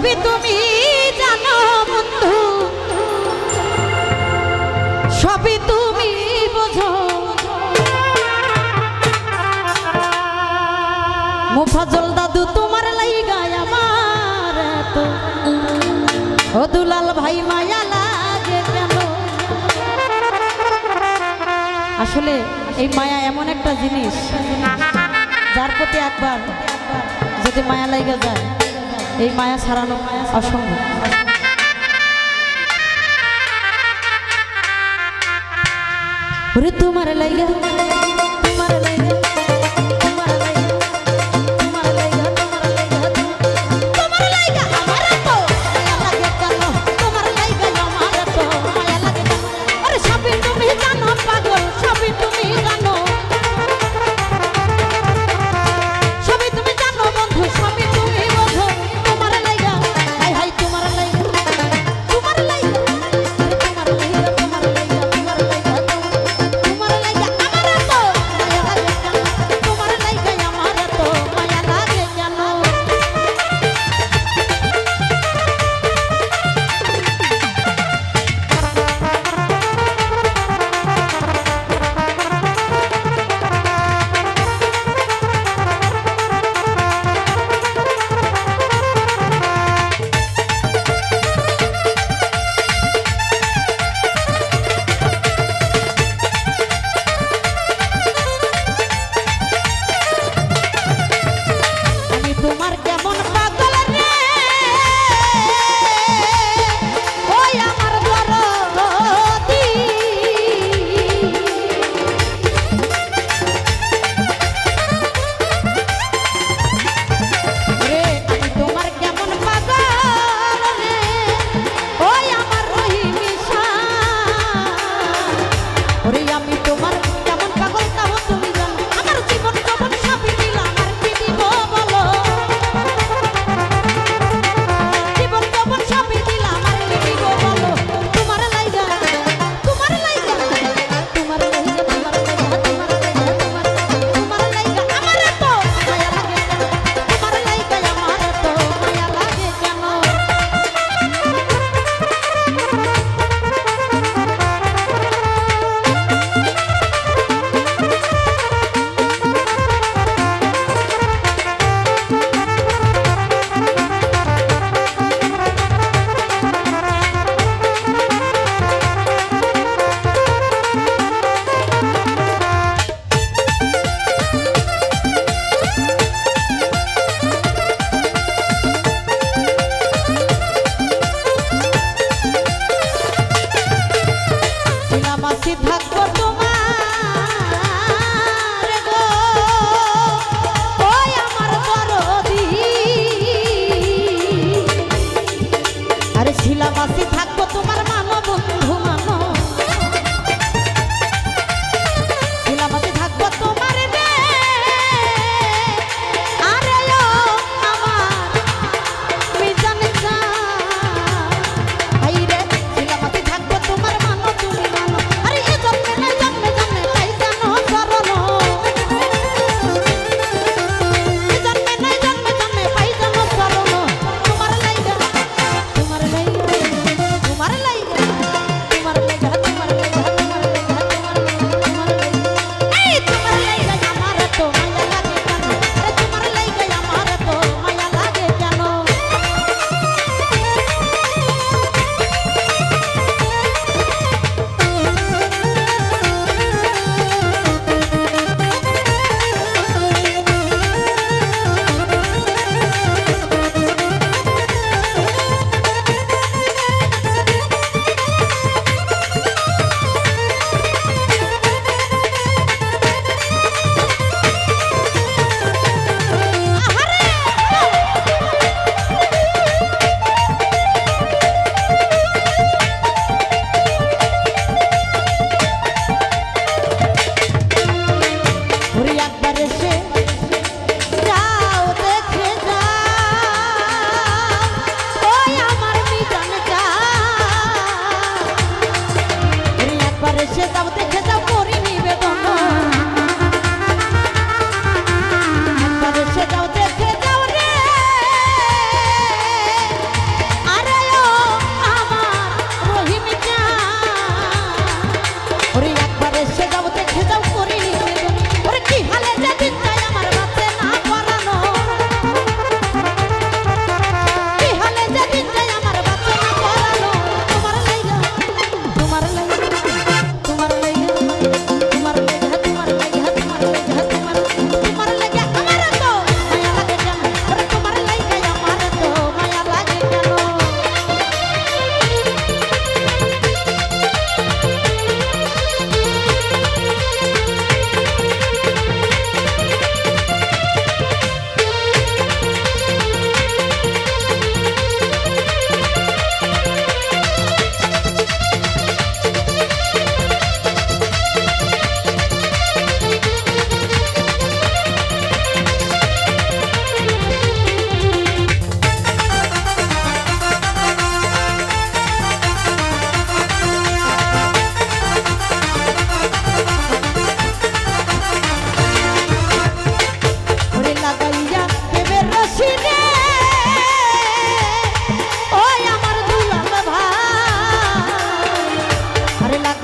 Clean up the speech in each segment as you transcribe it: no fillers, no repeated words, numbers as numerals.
সবই তুমি জানো বন্ধু, সবই তুমি বোঝো। মুফাজ্জল দাদু তোমার লাইগা আমার তো, ও দুলাল ভাই মায়া লাগে কেন? আসলে এই মায়া এমন একটা জিনিস, যার প্রতি একবার যদি মায়া লাগা যায়, এই মায়া ছাড়ানো অসম্ভব। ওরে তোমার লাইগা, তোমার লাইগা, তোমার লাইগা, তোমার লাইগা, তোমার লাইগা, তোমার লাইগা আমার তো মায়া লাগে কেন? তোমার লাইগা আমার তো মায়া লাগে কেন? আরে সবই তুমি জানো পাগল, সবই তুমি জানো, সবই তুমি জানো বন্ধু, সবই তুমি বোঝো। তোমার লাইগা, হাই হাই তোমার লাইগা, তোমার লাইগা, তোমার লাইগা, তোমার লাইগা, তোমার লাইগা, তোমার লাইগা আমার তো মায়া লাগে কেন? তোমার লাইগা আমার তো মায়া লাগে কেন? আমি তোমার কেমন পাগল রে, ওই আমার দরদি। রে আমি তোমার কেমন পাগল রে, ওই আমার রহিমিশা। ওরে আমি তোমার কেমন পাগল তাও তুমি জানো, আমার জীবন কেমন সবই দিলাম আর কি দিব বলো, জীবন কেমন সবই দিলাম আর কি দিব বলো। তোমার লাইগা, তোমার লাইগা, তোমার লাইগা, তোমার লাইগা, তোমার লাইগা, তোমার লাইগা আমার তো মায়া লাগে কেন? তোমার লাইগা আমার তো মায়া লাগে কেন? ছিলামাছি থাকবো তোমার গো, ওই আমার দরদি। আরে ছিলামাছি থাকবো তোমার মানো বন্ধু মানো, ছিলামাছি থাকবো তোমার রে। আরে ও আমার মিজান যা, হাইরে ছিলামাছি থাকবো তোমার মানো তুমি মানো। আরে এ জন্মে না জন্মে জন্মে তাই জানো চরণ, এ জন্মে না জন্মে জন্মে পাই জানো চরণ। তোমার লাইগা, তোমার লাইগা, তোমার লাইগা, তোমার লাইগা, তোমার লাইগা, তোমার লাইগা, তোমার লাইগা, তোমার লাইগা, এই তোমার লাইগা আমার তো মায়া লাগে কেন? আরে তোমার লাইগা আমার তো মায়া লাগে কেন? ওরে একবার এসে যাও দেখে যাও, ওই আমার মিজান যা। ওরে একবার এসে যাও দেখে যাও করি নিবেদন, একবার এসে যাও দেখে যাও রে।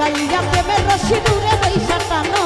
লাগাইয়া প্রেমের রশি দূরে বৈশা টানো